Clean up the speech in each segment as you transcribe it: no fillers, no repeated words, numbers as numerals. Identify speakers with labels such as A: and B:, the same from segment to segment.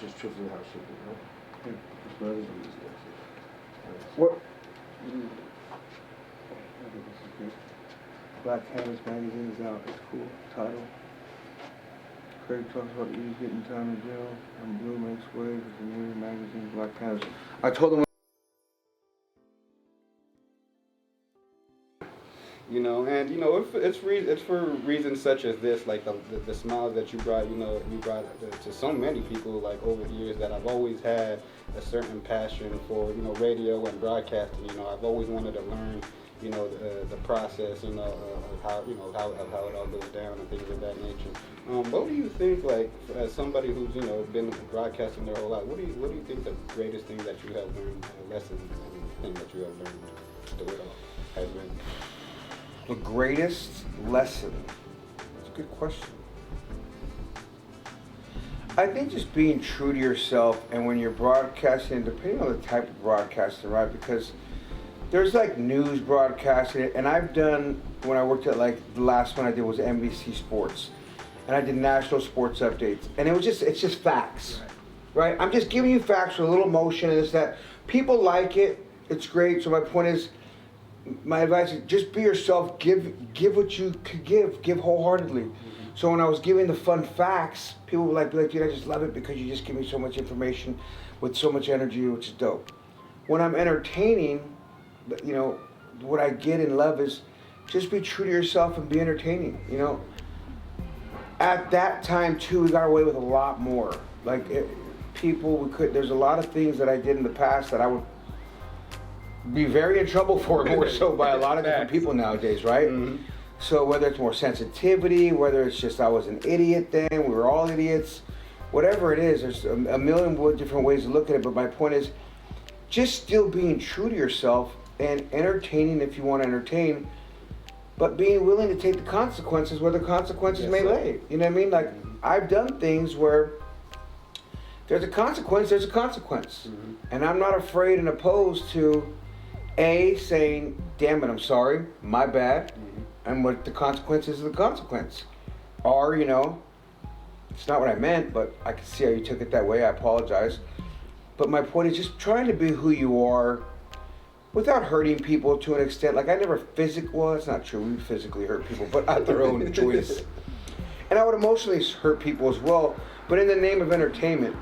A: That's just truthfully how it should be, you know?
B: Yeah, that's what everybody is.
A: What?
B: I think this is good. Black Cannabis magazine is out. It's cool. Title. Craig talks about E's getting time in jail, and Blue makes waves with the new magazine, Black Cannabis. I told him.
C: You know, and you know, it's for reasons such as this, like the smiles that you brought to so many people, like over the years, that I've always had a certain passion for, you know, radio and broadcasting. You know, I've always wanted to learn, you know, the process, you know, of how, you know, how it all goes down and things of that nature. What do you think, like, as somebody who's, you know, been broadcasting their whole life, what do you think the greatest thing that you have learned, lesson and thing that you have learned through it all has been?
B: The greatest lesson? That's a good question. I think just being true to yourself, and when you're broadcasting, depending on the type of broadcasting, right? Because there's like news broadcasting, and I've done, when I worked at, like, the last one I did was NBC Sports, and I did national sports updates, and it's just facts, right? I'm just giving you facts with a little emotion and this, that. People like it, it's great. So my point is, my advice is just be yourself, give what you could give wholeheartedly. Mm-hmm. So when I was giving the fun facts, people would be like, dude, I just love it because you just give me so much information with so much energy, which is dope. When I'm entertaining, you know, what I get and love is just be true to yourself and be entertaining, you know. At that time too, we got away with a lot more. Like, there's a lot of things that I did in the past that I would be very in trouble for, more so by a lot of different people nowadays, right? Mm-hmm. So whether it's more sensitivity, whether it's just I was an idiot then, we were all idiots, whatever it is, there's a million different ways to look at it. But my point is, just still being true to yourself and entertaining if you want to entertain, but being willing to take the consequences where the consequences may lay. You know what I mean? Like, I've done things where there's a consequence, Mm-hmm. And I'm not afraid and opposed to saying, damn it, I'm sorry, my bad, mm-hmm. and what the consequences of the consequence. Or, you know, it's not what I meant, but I can see how you took it that way, I apologize. But my point is just trying to be who you are without hurting people to an extent. Like, I never well, it's not true, we physically hurt people, but at their own choice. And I would emotionally hurt people as well, but in the name of entertainment.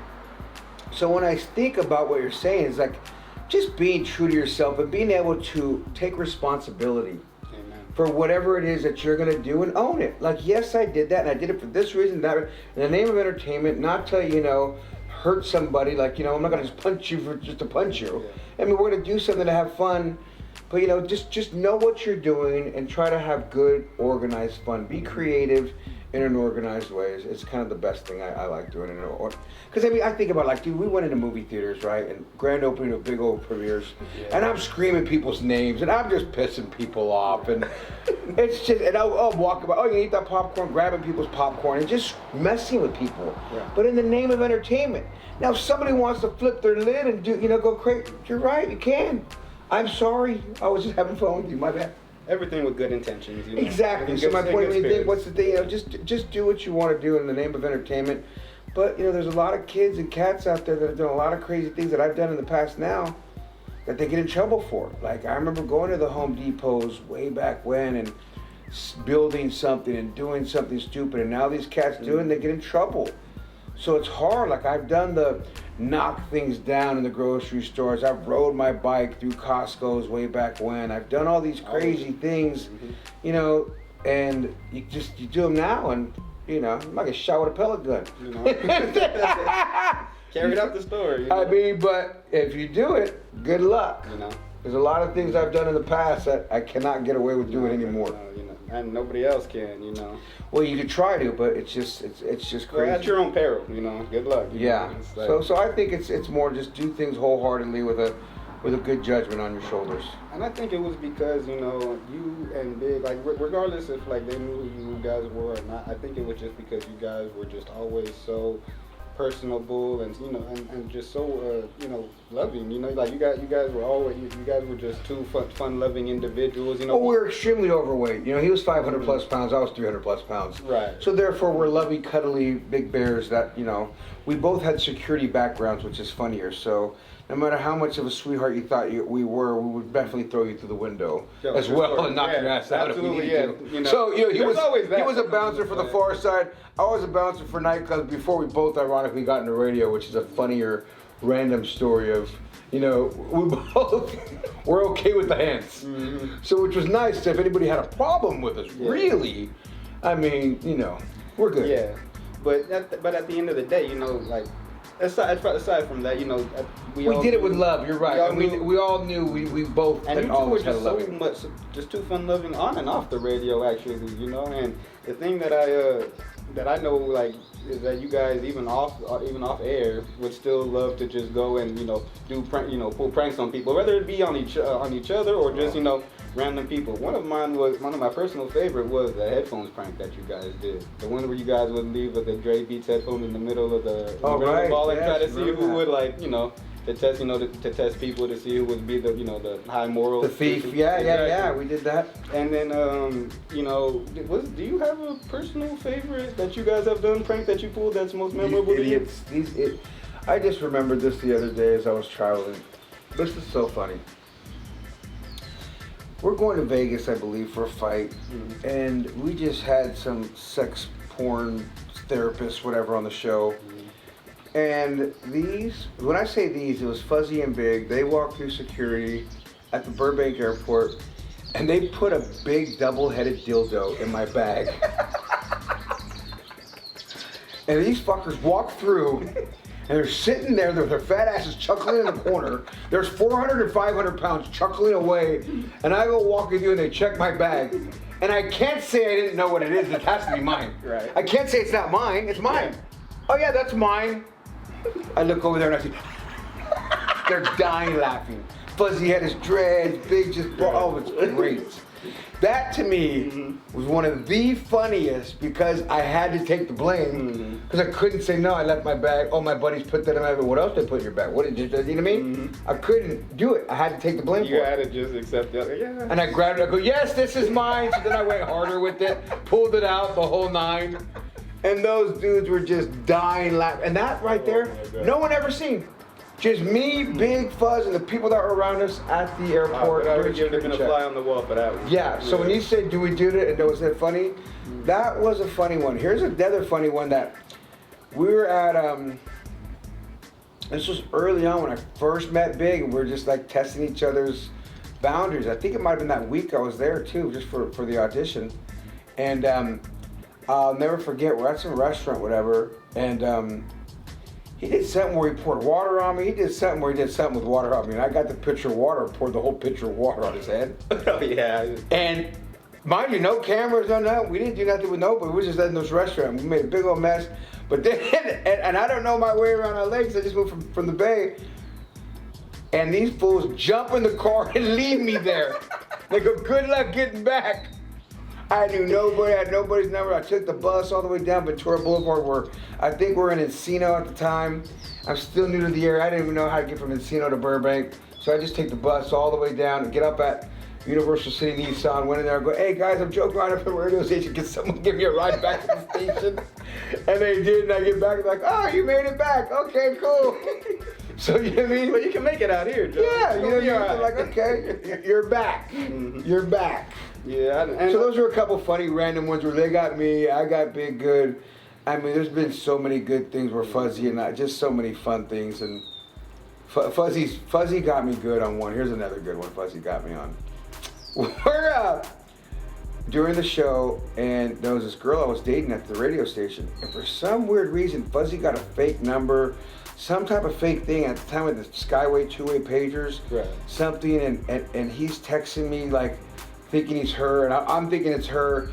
B: So when I think about what you're saying, it's like, just being true to yourself and being able to take responsibility. Amen. For whatever it is that you're going to do and own it. Like, yes, I did that, and I did it for this reason, that, in the name of entertainment, not to, you know, hurt somebody. Like, you know, I'm not going to just punch you just to punch you. Yeah. I mean, we're going to do something to have fun, but, you know, just know what you're doing and try to have good, organized fun. Be creative in an organized way. It's kind of the best thing I like doing. Because, I mean, I think about, like, dude, we went into movie theaters, right? And grand opening of big old premieres. Yeah. And I'm screaming people's names, and I'm just pissing people off. And it's just, and I'll walk about, oh, you eat that popcorn, grabbing people's popcorn, and just messing with people. Yeah. But in the name of entertainment. Now, if somebody wants to flip their lid and do, you know, go crazy, you're right, you can. I'm sorry. I was just having fun with you, my bad.
C: Everything with good intentions, you know?
B: Exactly. So my point, when you think, what's the thing? You know, just do what you want to do in the name of entertainment. But, you know, there's a lot of kids and cats out there that have done a lot of crazy things that I've done in the past now that they get in trouble for. Like, I remember going to the Home Depots way back when and building something and doing something stupid, and now these cats do it and they get in trouble. So it's hard. Like, I've done the knock things down in the grocery stores. I've rode my bike through Costco's way back when. I've done all these crazy things, you know, and you do them now, and, you know, I'm like a shot with a pellet gun. You know?
C: Carry it out the store. You know?
B: I mean, but if you do it, good luck. You know, there's a lot of things I've done in the past that I cannot get away with doing anymore.
C: You know, and nobody else can, you know.
B: Well, you could try to, but it's just crazy.
C: Well, at your own peril, you know. Good luck.
B: Yeah. Like, so I think it's more just do things wholeheartedly with a good judgment on your shoulders.
C: And I think it was because, you know, you and Big, like, regardless if, like, they knew who you guys were or not, I think it was just because you guys were just always so personable and, you know, and just so, you know, loving, you know, like, you guys were just two fun-loving individuals, you know.
B: Oh, we were extremely overweight. You know, he was 500 plus pounds, I was 300 plus pounds.
C: Right.
B: So therefore, we're lovey, cuddly, big bears that, you know, we both had security backgrounds, which is funnier. So no matter how much of a sweetheart you thought we would definitely throw you through the window as well and knock your ass out if we needed to.
C: You know,
B: So he was a
C: that.
B: bouncer for the Far Side. I was a bouncer for nightclubs before we both ironically got into radio, which is a funnier random story of, we both were okay with the hands. Mm-hmm. So which was nice. If anybody had a problem with us, really, I mean, we're good.
C: Yeah, but at the end of the day, like aside from that, we
B: did it with love. You're right. We all knew we both
C: and you two
B: always
C: were
B: had
C: just just too fun loving on and off the radio actually, And the thing that I know like is that you guys even off air would still love to just go and do pull pranks on people, whether it be on each other or just random people. One of my personal favorite was the headphones prank that you guys did. The one where you guys would leave with the Dre Beats headphone in the middle of the ball and try to see who would to test people to see who would be the high moral.
B: The thief. Yeah, we did that.
C: And then do you have a personal favorite that you guys have done prank that you pulled that's most memorable to you?
B: I just remembered this the other day as I was traveling. This is so funny. We're going to Vegas, I believe, for a fight, and we just had some sex porn therapists, whatever, on the show. And when I say these, it was Fuzzy and Big. They walked through security at the Burbank airport, and they put a big double-headed dildo in my bag. And these fuckers walked through, and they're sitting there with their fat asses chuckling in the corner. There's 400 and 500 pounds chuckling away, and I go walking through and they check my bag. And I can't say I didn't know what it is. It has to be mine.
C: Right.
B: I can't say it's not mine. It's mine. Oh yeah, that's mine. I look over there and I see they're dying laughing. Fuzzy had his dreads, Big it's great. That to me was one of the funniest because I had to take the blame because I couldn't say no. I left my bag. Oh, my buddies put that in my bag. What else did they put in your bag? What did you know what I mean? I couldn't do it. I had to take the blame for it.
C: You had to just accept the other. Yeah.
B: And I grabbed it. I go, yes, this is mine. So then I went harder with it, pulled it out, the whole 9. And those dudes were just dying laughing. And that right there, no one ever seen. Just me, Big Fuzz, and the people that were around us at the airport.
C: I would give them a fly on the wall for that one.
B: Yeah, so when you said, do we do it, and was that funny? That was a funny one. Here's another funny one that we were at, this was early on when I first met Big, and we were just like testing each other's boundaries. I think it might have been that week I was there too, just for the audition. And I'll never forget, we're at some restaurant, whatever, and he did something where he poured water on me. He did something where he did something with water on me. And I got the pitcher of water, poured the whole pitcher of water on his head.
C: Oh, yeah.
B: And mind you, no cameras, no nothing. We didn't do nothing with nobody. We were just in this restaurant. We made a big old mess. But then, and I don't know my way around LA because I just moved from the Bay. And these fools jump in the car and leave me there. They go, good luck getting back. I knew nobody, I had nobody's number. I took the bus all the way down Ventura Boulevard where I think we're in Encino at the time. I'm still new to the area. I didn't even know how to get from Encino to Burbank. So I just take the bus all the way down and get up at Universal City Nissan, went in there and go, hey guys, I'm joking around up at the radio station. Can someone give me a ride back to the station? And they did, and I get back and like, oh, you made it back. Okay, cool. So you know what I mean?
C: But you can make it out here, Joe.
B: Yeah, you're like, okay, you're back. You're back.
C: Yeah.
B: So those were a couple funny random ones where they got me, I got Big good. I mean, there's been so many good things where Fuzzy and I, just so many fun things. And Fuzzy got me good on one. Here's another good one Fuzzy got me on. We're during the show, and there was this girl I was dating at the radio station. And for some weird reason, Fuzzy got a fake number, some type of fake thing at the time with the Skyway two-way pagers,
C: right.
B: Something, and he's texting me like, thinking he's her, and I'm thinking it's her.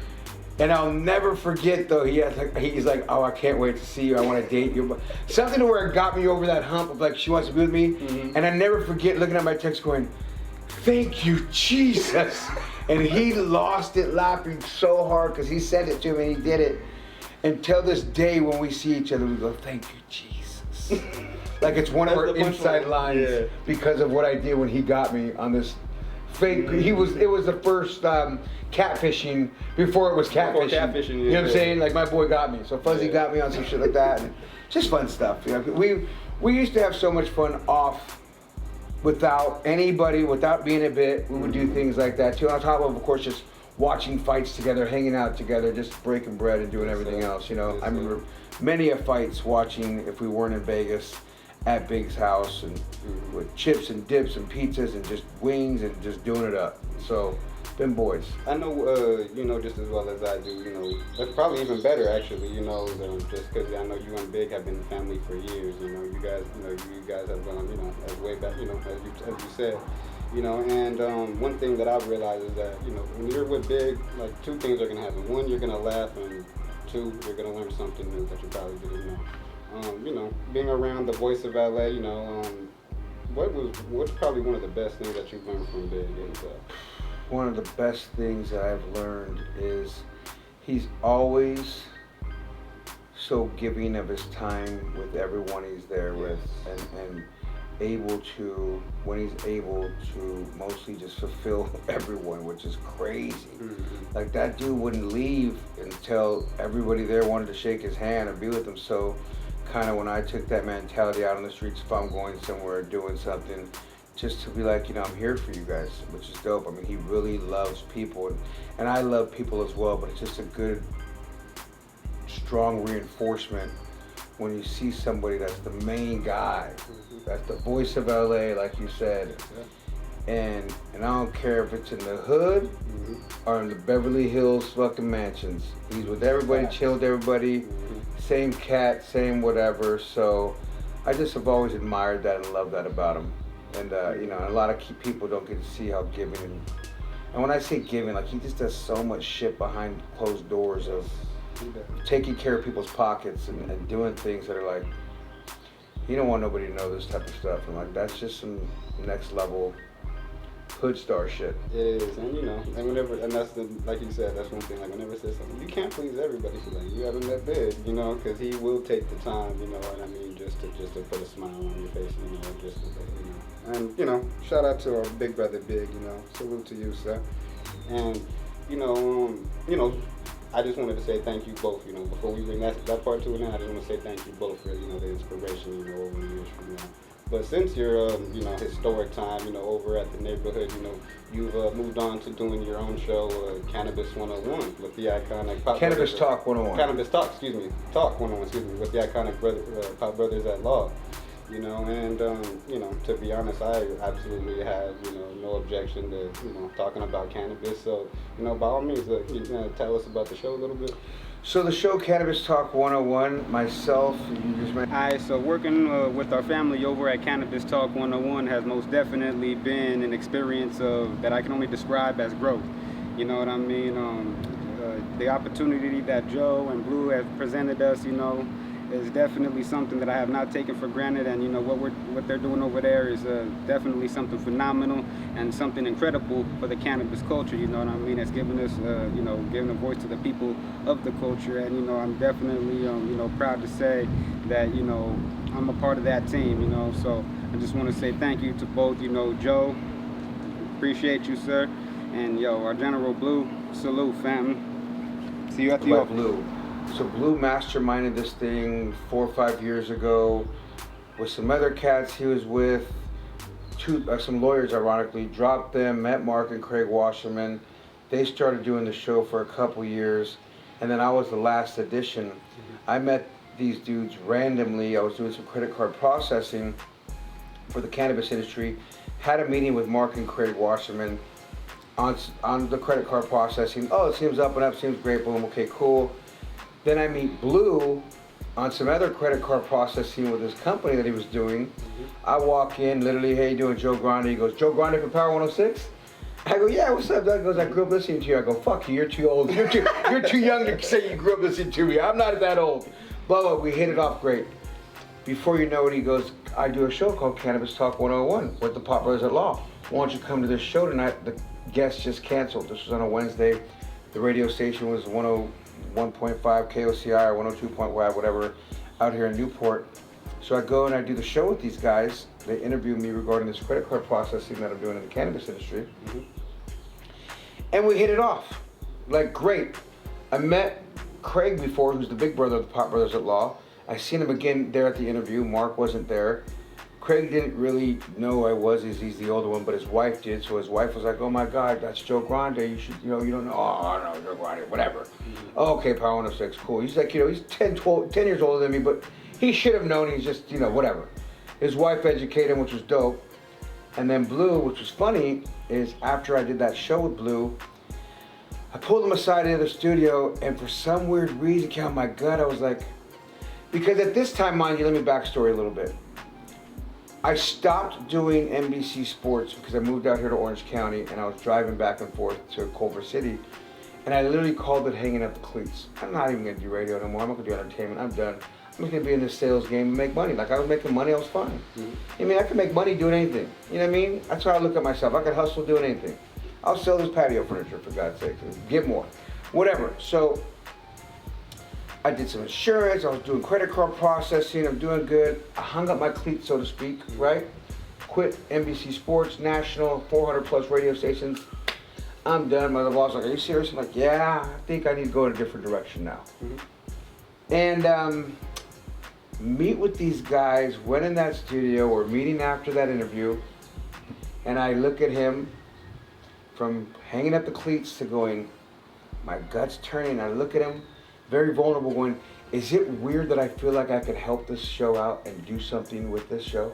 B: And I'll never forget though, he's like, oh, I can't wait to see you, I want to date you. Something to where it got me over that hump of like, she wants to be with me. And I never forget looking at my text going, thank you, Jesus. And he lost it laughing so hard because he sent it to me and he did it. Until this day when we see each other, we go, thank you, Jesus. Like it's one of our inside lines because of what I did when he got me on this fake. It was the first catfishing before it was catfishing. You know what I'm saying? Like my boy got me. So Fuzzy got me on some shit like that. And just fun stuff. You know, we used to have so much fun off without anybody, without being a bit. We would do things like that too. On top of course, just watching fights together, hanging out together, just breaking bread and doing everything else. You know, I remember many a fights watching if we weren't in Vegas at Big's house and with chips and dips and pizzas and just wings and just doing it up. So, been boys.
C: I know, you know, just as well as I do, you know, that's probably even better actually, you know, just because I know you and Big have been family for years, you know, you guys have gone, you know, as way back, you know, as you said, you know, and one thing that I've realized is that, you know, when you're with Big, like two things are going to happen. One, you're going to laugh, and two, you're going to learn something new that you probably didn't know. You know, being around the voice of LA, you know, what's probably one of the best things that you've learned from Big?
B: One of the best things that I've learned is he's always so giving of his time with everyone he's there with, and able to, when he's able to mostly just fulfill everyone, which is crazy. Like that dude wouldn't leave until everybody there wanted to shake his hand or be with him. So kind of when I took that mentality out on the streets, if I'm going somewhere doing something, just to be like, you know, I'm here for you guys, which is dope. I mean, he really loves people, and I love people as well, but it's just a good, strong reinforcement when you see somebody that's the main guy, that's the voice of LA, like you said. And I don't care if it's in the hood or in the Beverly Hills fucking mansions. He's with everybody, chill with everybody, same cat, same whatever. So I just have always admired that and loved that about him. And you know, a lot of people don't get to see how giving, and when I say giving, like he just does so much shit behind closed doors of taking care of people's pockets and doing things that are like, you don't want nobody to know this type of stuff. And like, that's just some next level hood star shit.
C: It is, and you know, and that's the, like you said, that's one thing. Like whenever it says something, you can't please everybody. So like, you haven't met Big, you know, because he will take the time, you know what I mean, just to put a smile on your face, you know, just to, you know, and you know, shout out to our big brother Big, you know, salute to you, sir. And you know, I just wanted to say thank you both, you know, before we bring that part to an end. I just want to say thank you both for, you know, the inspiration, you know, over the years from now. But since your, you know, historic time, you know, over at the neighborhood, you know, you've moved on to doing your own show, Cannabis 101, with the iconic Pop
B: Cannabis
C: Brothers,
B: Talk 101.
C: Cannabis Talk, Talk 101, with the iconic Pop Brothers at Law. You know, and, you know, to be honest, I absolutely have, you know, no objection to, you know, talking about cannabis. So, you know, by all means, you know, tell us about the show a little bit.
B: So the show Cannabis Talk 101, myself, you just mentioned.
D: Alright, so working with our family over at Cannabis Talk 101 has most definitely been an experience that I can only describe as growth. You know what I mean? The opportunity that Joe and Blue have presented us, you know, is definitely something that I have not taken for granted, and you know what they're doing over there is definitely something phenomenal and something incredible for the cannabis culture. You know what I mean? It's giving us, you know, giving a voice to the people of the culture, and you know, I'm definitely, you know, proud to say that, you know, I'm a part of that team. You know, so I just want to say thank you to both, you know, Joe, appreciate you, sir, and yo, our General Blue, salute, fam. See you at the
B: About Blue. So Blue masterminded this thing 4 or 5 years ago with some other cats he was with, some lawyers ironically, dropped them, met Mark and Craig Wasserman. They started doing the show for a couple years, and then I was the last edition. I met these dudes randomly. I was doing some credit card processing for the cannabis industry, had a meeting with Mark and Craig Wasserman on the credit card processing. Oh, it seems up and up, seems great, boom, okay, cool. Then I meet Blue on some other credit card processing with his company that he was doing. I walk in, literally, hey, you doing Joe Grande? He goes, Joe Grande from Power 106? I go, yeah, what's up, Doug? He goes, I grew up listening to you. I go, fuck you, you're too old. You're too young to say you grew up listening to me. I'm not that old. Blah, blah, we hit it off great. Before you know it, he goes, I do a show called Cannabis Talk 101 with the Pop Brothers at Law. Why don't you come to this show tonight? The guest just canceled. This was on a Wednesday. The radio station was 101.5 KOCI or 102.5, whatever, out here in Newport. So I go and I do the show with these guys. They interview me regarding this credit card processing that I'm doing in the cannabis industry. And we hit it off. Like, great. I met Craig before, who's the big brother of the Pop Brothers at Law. I seen him again there at the interview. Mark wasn't there. Craig didn't really know I was, he's the older one, but his wife did. So his wife was like, "Oh my God, that's Joe Grande. You should, you don't know." "Oh, no, Joe Grande, whatever." "Oh, okay, Power 106, cool." He's like, he's 10 years older than me, but he should have known. He's just, whatever. His wife educated him, which was dope. And then Blue, which was funny, is after I did that show with Blue, I pulled him aside in the studio, and for some weird reason, came out my gut, I was like, because at this time, mind you, let me backstory a little bit. I stopped doing NBC Sports because I moved out here to Orange County, and I was driving back and forth to Culver City, and I literally called it hanging up the cleats. I'm not even gonna do radio no more. I'm not gonna do entertainment. I'm done. I'm just gonna be in this sales game and make money. Like, I was making money, I was fine. I mean, I could make money doing anything. You know what I mean? That's how I look at myself. I could hustle doing anything. I'll sell this patio furniture, for God's sake. Get more. Whatever. So I did some insurance, I was doing credit card processing, I'm doing good. I hung up my cleats, so to speak, right? Quit NBC Sports, national, 400 plus radio stations. I'm done. My boss was like, "Are you serious?" I'm like, "Yeah, I think I need to go in a different direction now." And meet with these guys, went in that studio, we're meeting after that interview, and I look at him from hanging up the cleats to going, my gut's turning. I look at him, very vulnerable, going, "Is it weird that I feel like I could help this show out and do something with this show?"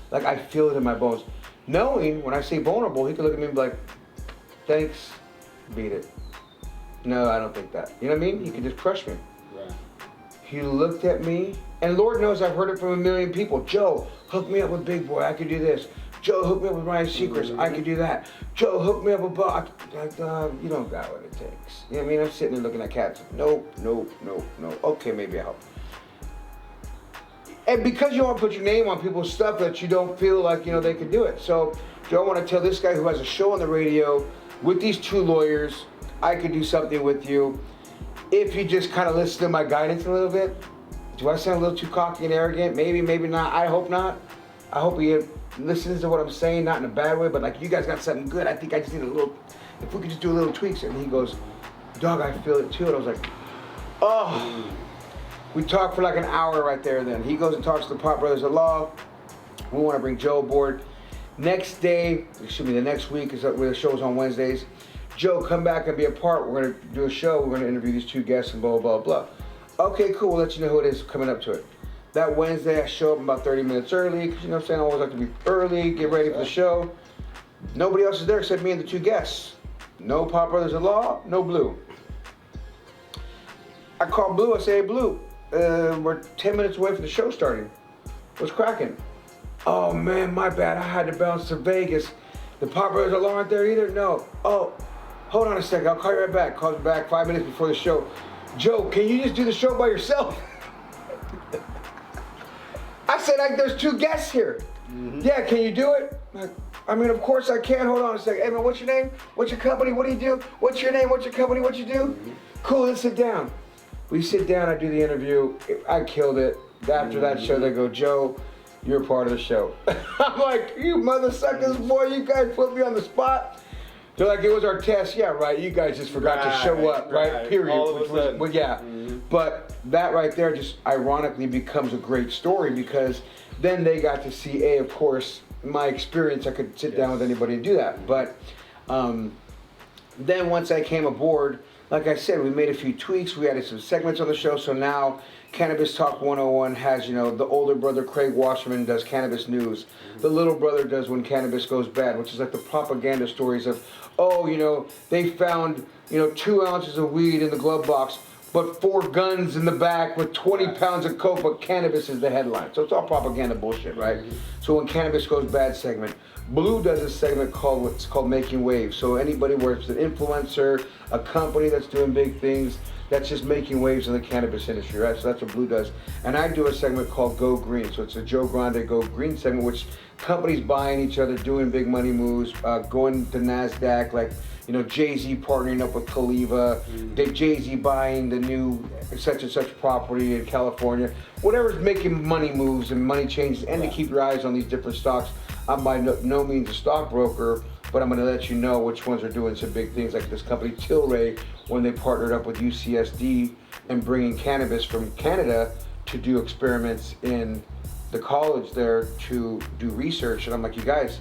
B: Like, I feel it in my bones. Knowing when I say vulnerable, he could look at me and be like, "Thanks, beat it." "No, I don't think that." You know what I mean? He could just crush me.
C: Right.
B: He looked at me, and Lord knows I've heard it from a million people. "Joe, hook me up with Big Boy, I could do this. Joe, hook me up with Ryan Seacrest, I could do that. Joe, hook me up with Bob." Like, you don't got what it takes. You know what I mean? I'm sitting there looking at cats. Nope. Okay, maybe I'll help. And because you don't want to put your name on people's stuff that you don't feel like, they could do it. So, Joe, I want to tell this guy who has a show on the radio with these two lawyers, I could do something with you. If you just kind of listen to my guidance a little bit. Do I sound a little too cocky and arrogant? Maybe, maybe not. I hope not. I hope he listens to what I'm saying, not in a bad way, but like, you guys got something good. I think I just need a little, if we could just do a little tweaks. And he goes, "Dog, I feel it too." And I was like, oh. We talked for like an hour right there then. He goes and talks to the Pop Brothers of Law. We want to bring Joe aboard. Next day, the next week, is where the show's on Wednesdays. "Joe, come back and be a part. We're going to do a show. We're going to interview these two guests and blah, blah, blah." "Okay, cool. We'll let you know who it is coming up to it." That Wednesday, I show up about 30 minutes early, because, what I'm saying, I always like to be early, get ready for the show. Nobody else is there except me and the two guests. No Pop Brothers of Law, no Blue. I call Blue, I say, "Hey, Blue, we're 10 minutes away from the show starting. What's cracking?" "Oh, man, my bad. I had to bounce to Vegas. The Pop Brothers of Law aren't there either?" "No." "Oh, hold on a second. I'll call you right back." Calls me back 5 minutes before the show. "Joe, can you just do the show by yourself?" I said, like, there's two guests here. "Yeah, can you do it?" Like, "I mean, of course I can. Hold on a second. Hey, man, what's your name? What's your company? What do you do? What's your name? What's your company? What you do?" "Cool, let's sit down." We sit down, I do the interview. I killed it. After that show, they go, "Joe, you're part of the show." I'm like, "You mother suckers, boy, you guys put me on the spot." They're like, "It was our test." "Yeah, right. You guys just forgot to show up, right? Period."
C: All of a sudden.
B: Well, yeah. But that right there just ironically becomes a great story, because then they got to see, of course, my experience. I could sit down with anybody and do that. But then once I came aboard, like I said, we made a few tweaks. We added some segments on the show. So now Cannabis Talk 101 has, the older brother Craig Wasserman does Cannabis News. The little brother does When Cannabis Goes Bad, which is like the propaganda stories of, they found, 2 ounces of weed in the glove box, but 4 guns in the back with 20 pounds of coke, but cannabis is the headline. So it's all propaganda bullshit, right? So When Cannabis Goes Bad segment. Blue does a segment called Making Waves. So anybody where it's an influencer, a company that's doing big things, that's just making waves in the cannabis industry, right? So that's what Blue does. And I do a segment called Go Green. So it's a Joe Grande Go Green segment, which companies buying each other, doing big money moves, going to NASDAQ, like, Jay-Z partnering up with Caliva, Jay-Z buying the new such and such property in California, whatever's making money moves and money changes, and to keep your eyes on these different stocks. I'm by no means a stockbroker, but I'm going to let you know which ones are doing some big things, like this company Tilray, when they partnered up with UCSD and bringing cannabis from Canada to do experiments in the college there to do research. And I'm like, you guys,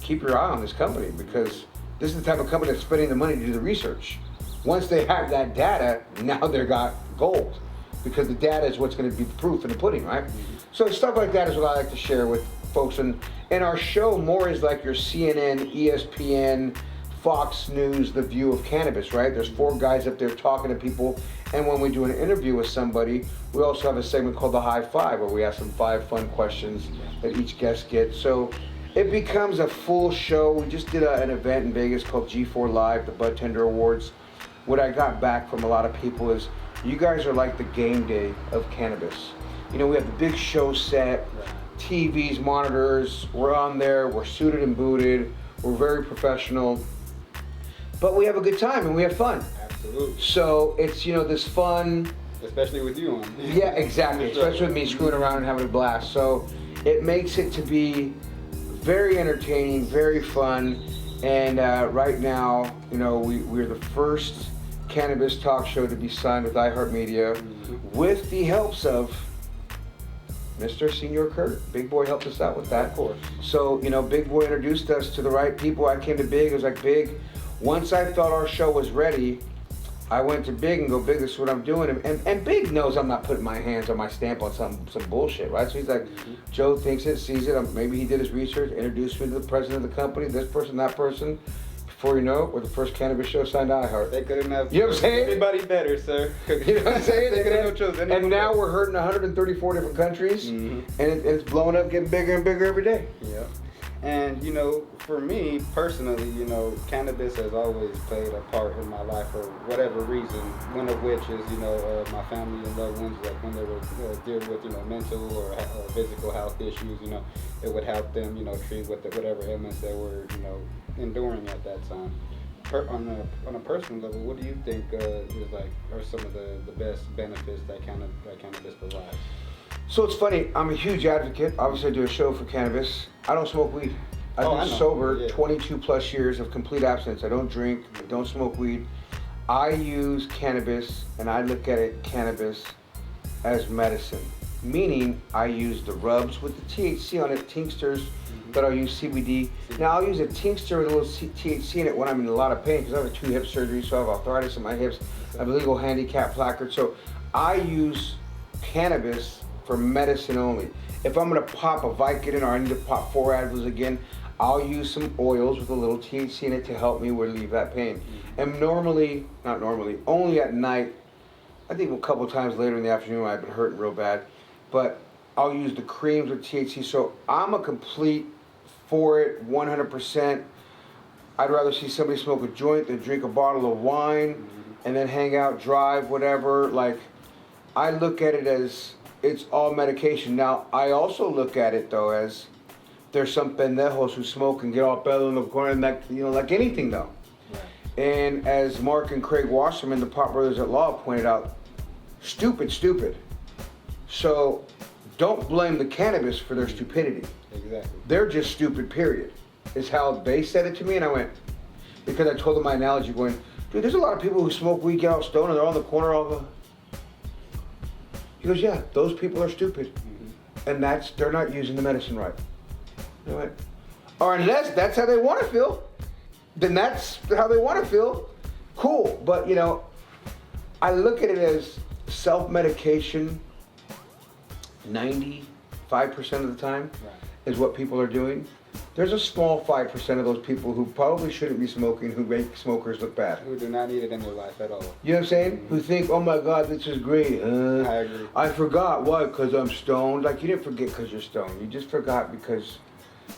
B: keep your eye on this company because this is the type of company that's spending the money to do the research. Once they have that data, now they've got gold because the data is what's going to be the proof in the pudding, right? So stuff like that is what I like to share with folks. And our show more is like your CNN, ESPN, Fox News, The View of Cannabis, right? There's 4 guys up there talking to people. And when we do an interview with somebody, we also have a segment called the High Five, where we ask them 5 fun questions that each guest gets. So it becomes a full show. We just did an event in Vegas called G4 Live, the Bud Tender Awards. What I got back from a lot of people is, you guys are like the game day of cannabis. You know, we have the big show set, TVs, monitors, we're on there, we're suited and booted, we're very professional. But we have a good time and we have fun.
C: Absolutely.
B: So it's, you know, this fun.
C: Especially with you on.
B: Yeah, exactly. Especially with me screwing around and having a blast. So it makes it to be very entertaining, very fun. And right now, you know, we're the first cannabis talk show to be signed with iHeartRadio with the helps of Mr. Senior Kurt. Big Boy helped us out with that.
C: Of course. So,
B: you know, Big Boy introduced us to the right people. I came to Big. I was like, Big, once I thought our show was ready, I went to Big and go, Big, this is what I'm doing. And Big knows I'm not putting my hands on my stamp on some bullshit, right? So he's like, Joe thinks it, sees it. Maybe he did his research, introduced me to the president of the company, this person, that person. Before you know it, we're the first cannabis show signed to iHeart.
C: They couldn't have,
B: you know what I'm saying?
C: Anybody better, sir.
B: You know what I'm saying?
C: They couldn't have chosen
B: and now we're heard in 134 different countries, and it's blowing up, getting bigger and bigger every day.
C: Yeah. And, you know, for me personally, you know, cannabis has always played a part in my life for whatever reason. One of which is, you know, my family and loved ones, like when they were dealing with, you know, mental or physical health issues, you know, it would help them, you know, treat with whatever ailments they were, you know, enduring at that time. On a personal level, what do you think is like are some of the best benefits that cannabis provides?
B: So it's funny, I'm a huge advocate. Obviously I do a show for cannabis. I don't smoke weed. I've been sober 22 plus years of complete abstinence. I don't drink, I don't smoke weed. I use cannabis and I look at it, cannabis, as medicine. Meaning I use the rubs with the THC on it, tinctures that I'll use CBD. Now I'll use a tincture with a little THC in it when I'm in a lot of pain because I have 2 hip surgeries, so I have arthritis in my hips. I have a legal handicap placard. So I use cannabis for medicine only. If I'm gonna pop a Vicodin or I need to pop 4 Advils again, I'll use some oils with a little THC in it to help me relieve that pain. And only at night, I think a couple times later in the afternoon I've been hurting real bad, but I'll use the creams with THC. So I'm a complete for it, 100%. I'd rather see somebody smoke a joint than drink a bottle of wine and then hang out, drive, whatever. Like, I look at it as it's all medication. Now, I also look at it though as there's some pendejos who smoke and get all belly in the corner and that, you know, like anything though. Right. And as Mark and Craig Wasserman, the Pot Brothers at Law, pointed out, stupid. So don't blame the cannabis for their stupidity.
C: Exactly.
B: They're just stupid, period. Is how they said it to me, and I went, because I told them my analogy going, dude, there's a lot of people who smoke weed, get all stoned, and they're on the corner all the... He goes, yeah, those people are stupid. And they're not using the medicine right. I went, or unless that's how they want to feel, then that's how they want to feel. Cool, but you know, I look at it as self-medication 95% of the time is what people are doing. There's a small 5% of those people who probably shouldn't be smoking, who make smokers look bad.
C: Who do not need it in their life at all.
B: You know what I'm saying? Who think, oh my God, this is great.
C: I agree.
B: I forgot. Why? Because I'm stoned. Like, you didn't forget because you're stoned. You just forgot because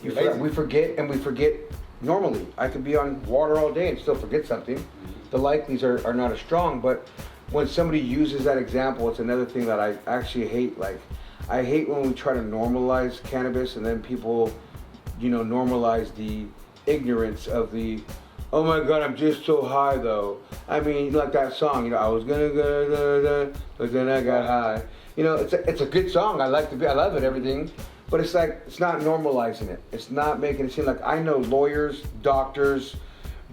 B: you forgot. We forget normally. I could be on water all day and still forget something. The likelies are not as strong, but when somebody uses that example, it's another thing that I actually hate. Like, I hate when we try to normalize cannabis and then people, you know, normalize the ignorance of the, oh my God, I'm just so high though. I mean, like that song, you know, I was gonna go, but then I got high. You know, it's a good song. I love it, everything. But it's like, it's not normalizing it. It's not making it seem like, I know lawyers, doctors,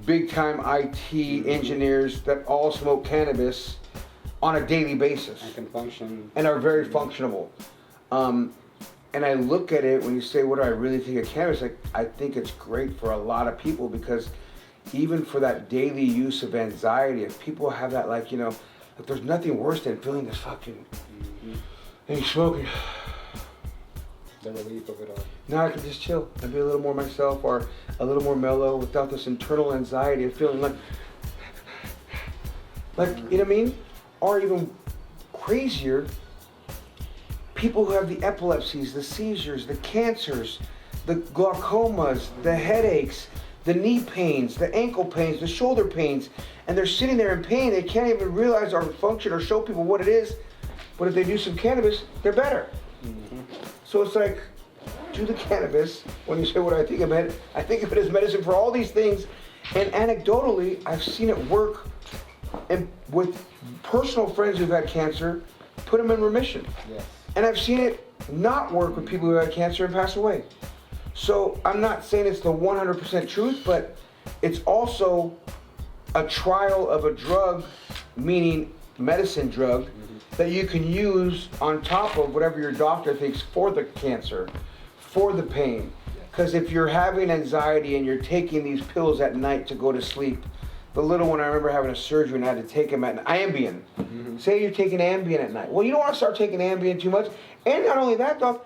B: big time IT engineers that all smoke cannabis on a daily basis.
C: And can function.
B: And are very functional. And I look at it when you say, what do I really think of cannabis? Like, I think it's great for a lot of people because even for that daily use of anxiety, if people have that, like, you know, like there's nothing worse than feeling this fucking, and you're smoking.
C: The relief of it all.
B: Now I can just chill and be a little more myself or a little more mellow without this internal anxiety of feeling like, you know what I mean? Or even crazier, people who have the epilepsies, the seizures, the cancers, the glaucomas, the headaches, the knee pains, the ankle pains, the shoulder pains, and they're sitting there in pain. They can't even realize or function or show people what it is. But if they do some cannabis, they're better. So it's like, do the cannabis. When you say what I think of it, I think of it as medicine for all these things. And anecdotally, I've seen it work with personal friends who've had cancer, put them in remission.
C: Yes.
B: And I've seen it not work with people who had cancer and pass away. So I'm not saying it's the 100% truth, but it's also a trial of a drug, meaning medicine drug, that you can use on top of whatever your doctor thinks for the cancer, for the pain. Because if you're having anxiety and you're taking these pills at night to go to sleep, the little one, I remember having a surgery and I had to take him at night. Ambien. Say you're taking Ambien at night. Well, you don't want to start taking Ambien too much. And not only that, Doc,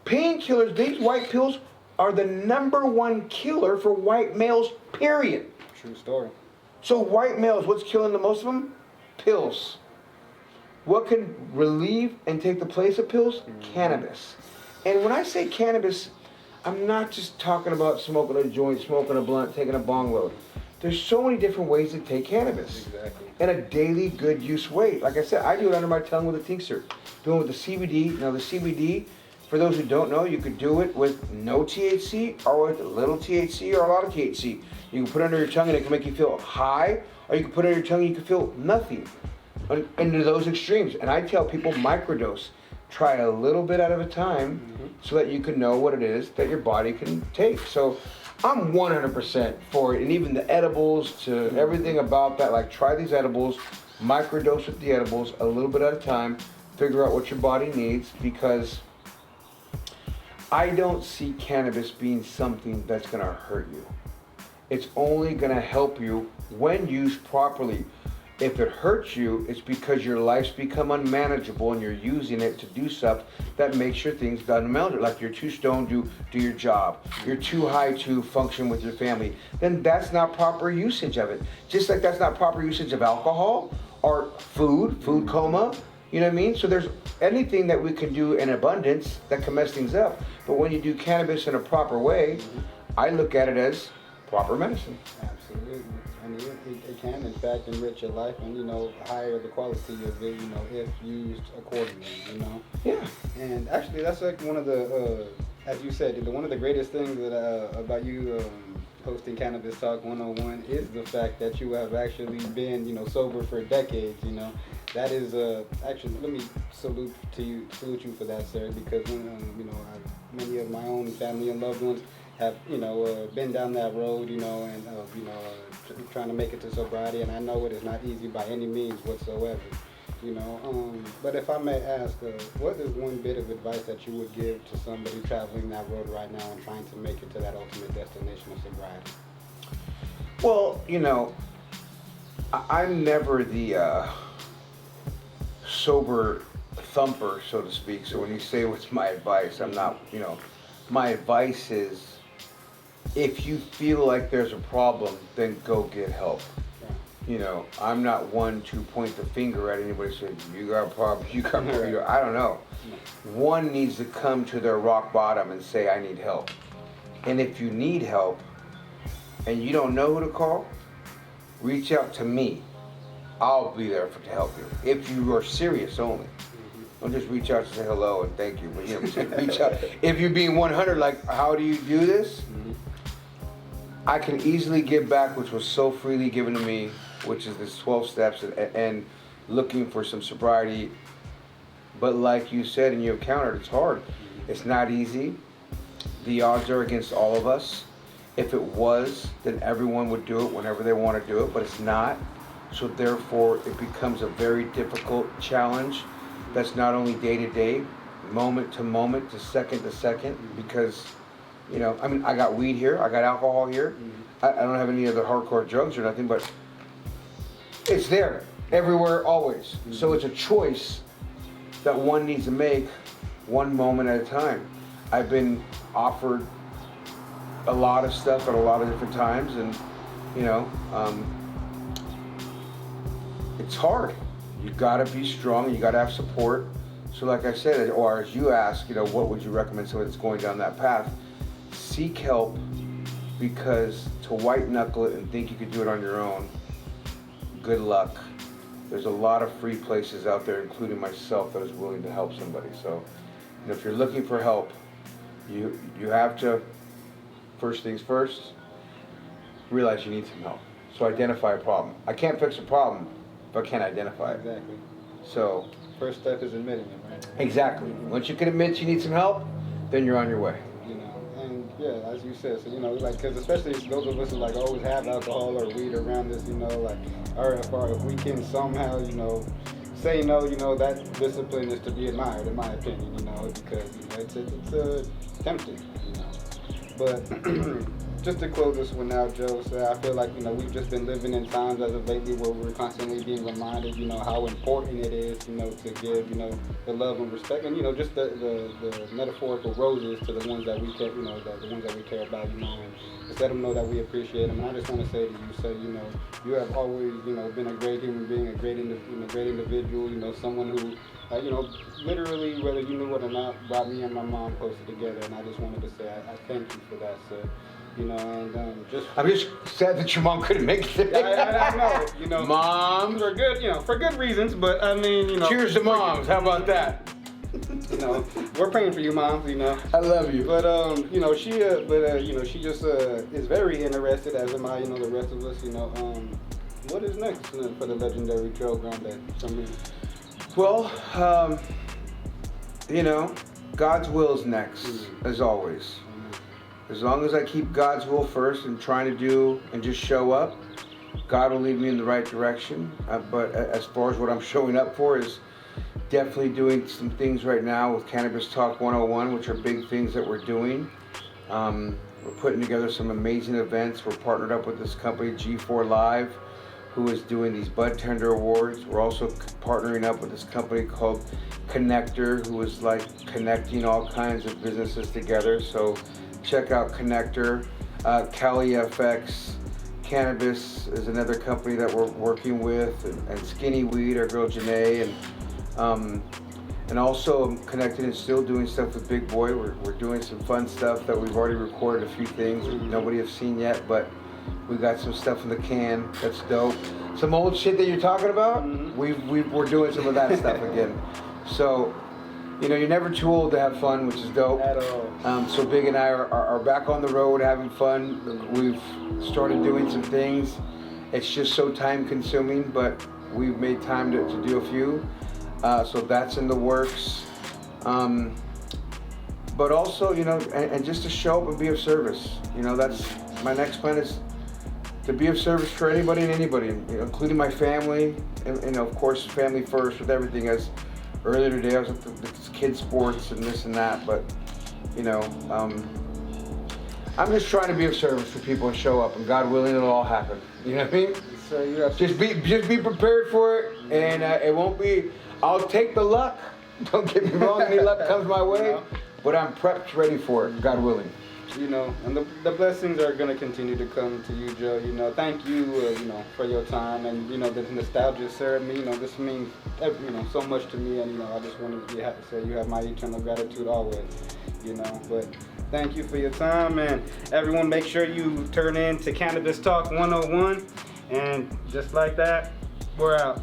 B: painkillers, these white pills are the #1 killer for white males, period.
C: True story.
B: So white males, what's killing the most of them? Pills. What can relieve and take the place of pills? Cannabis. And when I say cannabis, I'm not just talking about smoking a joint, smoking a blunt, taking a bong load. There's so many different ways to take cannabis.
C: Exactly.
B: In a daily good use way. Like I said, I do it under my tongue with a tincture. Doing it with the CBD. Now the CBD, for those who don't know, you could do it with no THC or with a little THC or a lot of THC. You can put it under your tongue and it can make you feel high, or you can put it under your tongue and you can feel nothing. Into those extremes. And I tell people microdose. Try a little bit out of a time so that you can know what it is that your body can take. So I'm 100% for it. And even the edibles to everything about that, like try these edibles, microdose with the edibles a little bit at a time, figure out what your body needs, because I don't see cannabis being something that's gonna hurt you. It's only gonna help you when used properly. If it hurts you, it's because your life's become unmanageable and you're using it to do stuff that makes your things unmanageable. Like you're too stoned to do your job. You're too high to function with your family. Then that's not proper usage of it. Just like that's not proper usage of alcohol or food coma. You know what I mean? So there's anything that we can do in abundance that can mess things up. But when you do cannabis in a proper way, I look at it as proper medicine.
C: Absolutely. And it can, in fact, enrich your life and, you know, higher the quality of it, you know, if used accordingly, you know?
B: Yeah.
C: And actually, that's like one of the, as you said, one of the greatest things that about you hosting Cannabis Talk 101 is the fact that you have actually been, you know, sober for decades, you know? That is, actually, let me salute you for that, sir, because, when, you know, many of my own family and loved ones have, you know, been down that road, you know, and, you know, trying to make it to sobriety, and I know it is not easy by any means whatsoever, you know. But if I may ask, what is one bit of advice that you would give to somebody traveling that road right now and trying to make it to that ultimate destination of sobriety?
B: Well, you know, I'm never the sober thumper, so to speak. So when you say what's my advice, I'm not, you know, my advice is, if you feel like there's a problem, then go get help. You know, I'm not one to point the finger at anybody saying, you got a problem, you got a problem. I don't know. One needs to come to their rock bottom and say, I need help. And if you need help and you don't know who to call, reach out to me. I'll be there to help you. If you are serious only. Don't just reach out to say hello and thank you. But you know, reach out. If you're being 100, like, how do you do this? I can easily give back, which was so freely given to me, which is this 12 steps and looking for some sobriety. But like you said and you encountered, it's hard. It's not easy. The odds are against all of us. If it was, then everyone would do it whenever they want to do it, but it's not. So therefore, it becomes a very difficult challenge that's not only day to day, moment to moment, to second, because, you know, I mean, I got weed here, I got alcohol here, I don't have any other hardcore drugs or nothing, but it's there, everywhere, always. So it's a choice that one needs to make one moment at a time. I've been offered a lot of stuff at a lot of different times, and, you know, it's hard. You gotta be strong, you gotta have support. So like I said, or as you ask, you know, what would you recommend someone that's going down that path? Seek help, because to white knuckle it and think you could do it on your own, good luck. There's a lot of free places out there, including myself, that is willing to help somebody. So, you know, if you're looking for help, you have to, first things first, realize you need some help. So identify a problem. I can't fix a problem if I can't identify it.
C: Exactly.
B: So
C: First step is admitting it, right?
B: exactly. Once you can admit you need some help, then you're on your way.
C: You know, and yeah, as you said, so you know, like, because especially those of us who like always have alcohol or weed around us, you know, like, or if we can somehow, you know, say no, you know, that discipline is to be admired, in my opinion, you know, because you know, it's tempting, you know. But just to close this one out, Joe, so I feel like, you know, we've just been living in times as of lately where we're constantly being reminded, you know, how important it is, you know, to give, you know, the love and respect, and, you know, just the metaphorical roses to the ones that we care, you know, the ones that we care about, you know, and just let them know that we appreciate them. And I just want to say to you, so, you know, you have always, you know, been a great human being, a great individual, you know, someone who, you know, literally, whether you knew it or not, brought me and my mom closer together, and I just wanted to say I thank you for that, sir. You know, and
B: I'm just sad that your mom couldn't make it.
C: I know, you know.
B: Moms
C: for good, you know, for good reasons, but I mean, you know.
B: Cheers to moms. How about that?
C: You know, we're praying for you, moms. You know.
B: I love you.
C: But you know, she you know, she just is very interested, as am I. You know, the rest of us. You know, what is next for the legendary Trail Grande from me?
B: Well, you know, God's will is next, as always. As long as I keep God's will first and trying to do and just show up, God will lead me in the right direction. But as far as what I'm showing up for is definitely doing some things right now with Cannabis Talk 101, which are big things that we're doing. We're putting together some amazing events. We're partnered up with this company, G4 Live, who is doing these Bud Tender Awards. We're also partnering up with this company called Connector, who is like connecting all kinds of businesses together. So check out Connector. CALi FX. Cannabis is another company that we're working with, and Skinny Weed, our girl Janae, and also I'm connected and still doing stuff with Big Boy. We're doing some fun stuff that we've already recorded a few things nobody has seen yet, but we got some stuff in the can that's dope. Some old shit that you're talking about, we're doing some of that stuff again. So, you know, you're never too old to have fun, which is dope.
C: At all.
B: So Big and I are back on the road having fun. We've started doing some things. It's just so time consuming, but we've made time to do a few. So that's in the works. But also, you know, and just to show up and be of service. You know, that's my next plan, is to be of service for anybody and anybody, including my family, and of course, family first with everything. As earlier today, I was at the kids' sports and this and that, but, you know, I'm just trying to be of service for people and show up, and God willing, it'll all happen. You know what I mean?
C: So you have
B: Just be prepared for it, and it won't be. I'll take the luck. Don't get me wrong, any luck comes my way, but I'm prepped, ready for it, God willing.
C: You know, and the blessings are going to continue to come to you, Joe. You know, thank you, you know, for your time, and, you know, the nostalgia served me. You know, this means, you know, so much to me, and, you know, I just wanted to say you have my eternal gratitude always, you know. But thank you for your time, and everyone, make sure you turn in to Cannabis Talk 101, and just like that, we're out.